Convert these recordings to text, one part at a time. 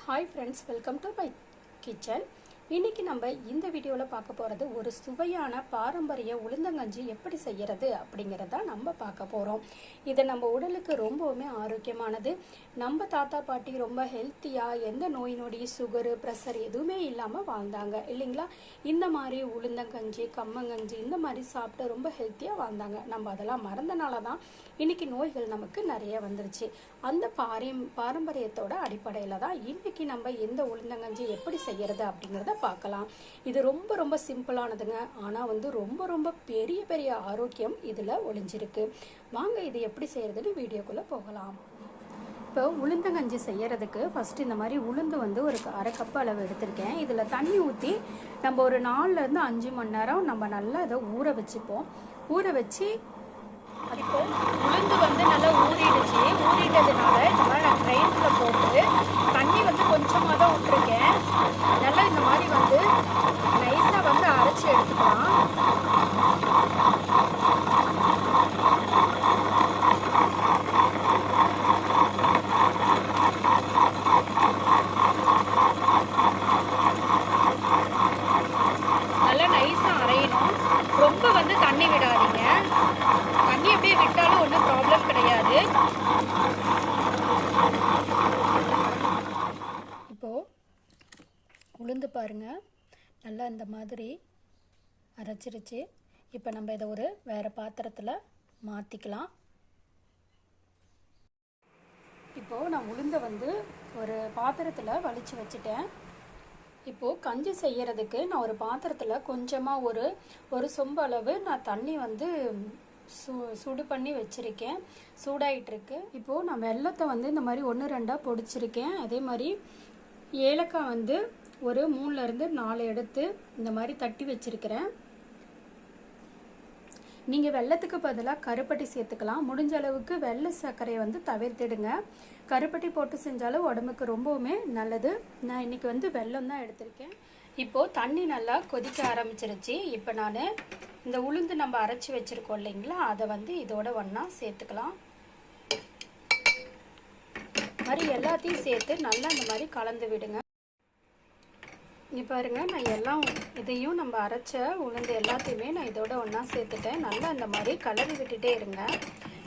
Hi friends, welcome to my kitchen. இன்னைக்கு நம்ம இந்த வீடியோல பார்க்க போறது ஒரு சுவையான பாரம்பரிய உளுந்தங்கஞ்சி எப்படி செய்யறது அப்படிங்கறத நம்ம பார்க்க போறோம். இது நம்ம உடலுக்கு ரொம்பவே ஆரோக்கியமானது. நம்ம தாத்தா பாட்டி ரொம்ப ஹெல்த்தியா எந்த நோய் நொடி சுகர் பிரஷர் எதுவுமே இல்லாம வாழ்ந்தாங்க இல்லீங்களா? இந்த மாதிரி உளுந்தங்கஞ்சி கம்மங்கஞ்சி இந்த மாதிரி சாப்பிட்டு ரொம்ப ஹெல்த்தியா வாழ்ந்தாங்க. நம்ம அதெல்லாம் மறந்தனால தான் இன்னைக்கு நோய்கள் நமக்கு நிறைய வந்துருச்சு. அந்த பாரம்பரியத்தோட அடிப்படையில தான் இன்னைக்கு நம்ம எந்த உளுந்தங்கஞ்சி எப்படி செய்யறது அப்படிங்கறத பார்க்கலாம். இது ரொம்ப சிம்பிளானதுங்க. ஆனா ரொம்ப பெரிய பெரிய ஆரோக்கியம் இதுல ஒளிஞ்சிருக்கு. வாங்க இது எப்படி செய்யறதுன்னு வீடியோக்குள்ள போகலாம். இப்போ உளுந்தங்கஞ்சி செய்யறதுக்கு ஃபர்ஸ்ட் இந்த மாதிரி உளுந்து ஒரு அரை கப் அளவு எடுத்திருக்கேன். இதுல தண்ணி ஊற்றி நம்ம ஒரு 4 இருந்து 5 மணி நேரம் நம்ம நல்லா இதை ஊற வச்சுப்போம். ஊற வச்சு இப்போ உளுந்து நல்லா ஊறிட்டதுனால இந்த மாதிரி நான் ட்ரெயினில் போட்டு தண்ணி கொஞ்சமாக தான் விட்டுருக்கேன். நல்லா இந்த மாதிரி நைஸாக அரைச்சி எடுத்துக்கலாம். நல்லா நைஸாக அரையணும். ரொம்ப தண்ணி விடாதீங்க. தண்ணி அப்படியே விட்டாலும் ஒன்றும் ப்ராப்ளம் கிடையாது. இப்போது உளுந்து பாருங்க நல்லா இந்த மாதிரி அரைச்சிருச்சு. இப்போ நம்ம இதை ஒரு வேறு பாத்திரத்தில் மாற்றிக்கலாம். இப்போது நான் உளுந்தை ஒரு பாத்திரத்தில் வலிச்சு வச்சுட்டேன். இப்போது கஞ்சி செய்யறதுக்கு நான் ஒரு பாத்திரத்தில் கொஞ்சமாக ஒரு சொம்பு அளவு நான் தண்ணி சுடு பண்ணி வச்சுருக்கேன். சூடாயிட்டிருக்கு. இப்போது நான் வெல்லத்தை இந்த மாதிரி 1-2 பொடிச்சிருக்கேன். அதே மாதிரி ஏலக்காய் ஒரு 3-4 எடுத்து இந்த மாதிரி தட்டி வச்சுருக்கிறேன். நீங்கள் வெல்லத்துக்கு பதிலாக கருப்பட்டி சேர்த்துக்கலாம். முடிஞ்ச அளவுக்கு வெள்ளை சர்க்கரையை தவிர்த்திடுங்க. கருப்பட்டி போட்டு செஞ்சாலும் உடம்புக்கு ரொம்பவுமே நல்லது. நான் இன்றைக்கி வெல்லம் தான் எடுத்திருக்கேன். இப்போது தண்ணி நல்லா கொதிக்க ஆரம்பிச்சிருச்சு. இப்போ நான் இந்த உளுந்து நம்ம அரைச்சி வச்சுருக்கோம் இல்லைங்களா, அதை இதோட ஒன்றா சேர்த்துக்கலாம். மாதிரி எல்லாத்தையும் சேர்த்து நல்லா இந்த மாதிரி கலந்து விடுங்க. இங்கே பாருங்கள், நான் இதையும் நம்ம அரைச்ச உளுந்து எல்லாத்தையுமே நான் இதோட ஒன்றா சேர்த்துட்டேன். நல்லா இந்த மாதிரி கலரி விட்டுட்டே இருங்க,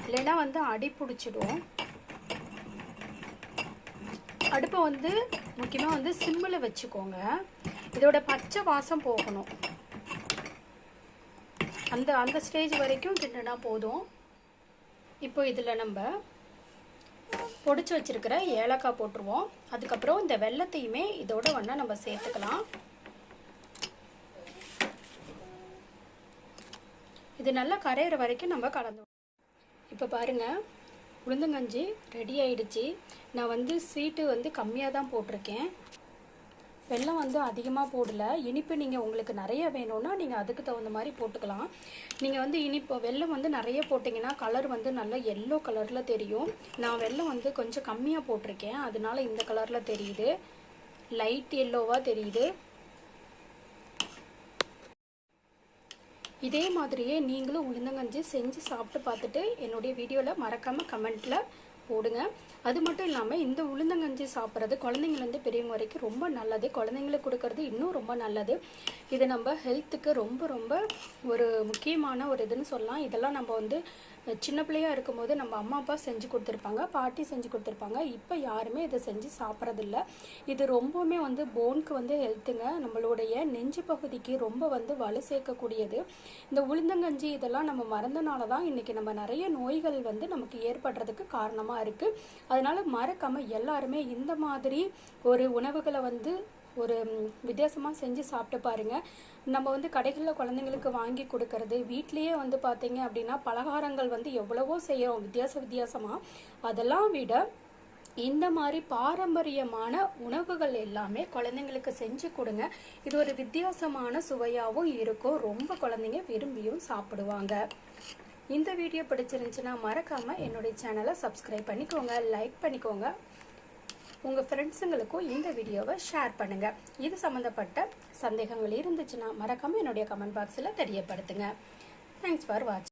இல்லைன்னா அடி பிடிச்சிடும். அடுப்பை முக்கியமாக சிம்மில் வச்சுக்கோங்க. இதோட பச்சை வாசம் போகணும். அந்த ஸ்டேஜ் வரைக்கும் கிண்டுனா போதும். இப்போ இதில் நம்ம பொடிச்சு வச்சிருக்கிற ஏலக்காய் போட்டுருவோம். அதுக்கப்புறம் இந்த வெல்லத்தையுமே இதோட ஒன்றா நம்ம சேர்த்துக்கலாம். இது நல்லா கரையிற வரைக்கும் நம்ம கலந்து. இப்போ பாருங்கள், உளுந்தங்கஞ்சி ரெடி ஆயிடுச்சு. நான் ஸ்வீட்டு கம்மியாக தான் போட்டிருக்கேன். வெல்லம் அதிகமாக போடலை. இனிப்பு நீங்கள் உங்களுக்கு நிறைய வேணும்னா நீங்கள் அதுக்கு தகுந்த மாதிரி போட்டுக்கலாம். நீங்கள் இனிப்பு வெல்லம் நிறைய போட்டிங்கன்னா கலர் நல்லா எல்லோ கலரில் தெரியும். நான் வெல்லம் கொஞ்சம் கம்மியாக போட்டிருக்கேன், அதனால இந்த கலரில் தெரியுது, லைட் எல்லோவாக தெரியுது. இதே மாதிரியே நீங்களும் உளுந்தங்கஞ்சி செஞ்சு சாப்பிட்டு பார்த்துட்டு என்னுடைய வீடியோவில் மறக்காமல் கமெண்ட்டில் போடுங்க. அது மட்டும் இல்லாமல் இந்த உளுந்தங்கஞ்சி சாப்பிட்றது குழந்தைங்கலேருந்து பெரியவங்க வரைக்கும் ரொம்ப நல்லது. குழந்தைங்களுக்கு கொடுக்கறது இன்னும் ரொம்ப நல்லது. இது நம்ம ஹெல்த்துக்கு ரொம்ப ஒரு முக்கியமான ஒரு இதுன்னு சொல்லலாம். இதெல்லாம் நம்ம சின்ன பிள்ளையாக இருக்கும்போது நம்ம அம்மா அப்பா செஞ்சு கொடுத்துருப்பாங்க, பாட்டி செஞ்சு கொடுத்துருப்பாங்க. இப்போ யாருமே இதை செஞ்சு சாப்பிட்றதில்ல. இது ரொம்பவுமே போனுக்கு ஹெல்த்துங்க. நம்மளுடைய நெஞ்சு பகுதிக்கு ரொம்ப வலு சேர்க்கக்கூடியது. இந்த உளுந்தங்கஞ்சி இதெல்லாம் நம்ம மறந்தனால தான் இன்றைக்கி நம்ம நிறைய நோய்கள் நமக்கு ஏற்படுறதுக்கு காரணமாக இருக்குது. அதனால் மறக்காமல் எல்லாருமே இந்த மாதிரி ஒரு உணவுகளை ஒரு வித்தியாசமாக செஞ்சு சாப்பிட்டு பாருங்கள். நம்ம கடைகளில் குழந்தைங்களுக்கு வாங்கி கொடுக்கறது, வீட்லேயே பார்த்தீங்க அப்படின்னா பலகாரங்கள் எவ்வளவோ செய்கிறோம் வித்தியாசமாக. அதெல்லாம் விட இந்த மாதிரி பாரம்பரியமான உணவுகள் எல்லாமே குழந்தைங்களுக்கு செஞ்சு கொடுங்க. இது ஒரு வித்தியாசமான சுவையாகவும் இருக்கும். ரொம்ப குழந்தைங்க விரும்பியும் சாப்பிடுவாங்க. இந்த வீடியோ பிடிச்சிருந்துச்சுன்னா மறக்காமல் என்னுடைய சேனலை சப்ஸ்கிரைப் பண்ணிக்கோங்க, லைக் பண்ணிக்கோங்க. உங்கள் ஃப்ரெண்ட்ஸுங்களுக்கும் இந்த வீடியோவை ஷேர் பண்ணுங்கள். இது சம்மந்தப்பட்ட சந்தேகங்கள் இருந்துச்சுன்னா மறக்காமல் என்னுடைய கமெண்ட் பாக்ஸில் தெரியப்படுத்துங்க. தேங்க்ஸ் ஃபார் வாட்சிங்.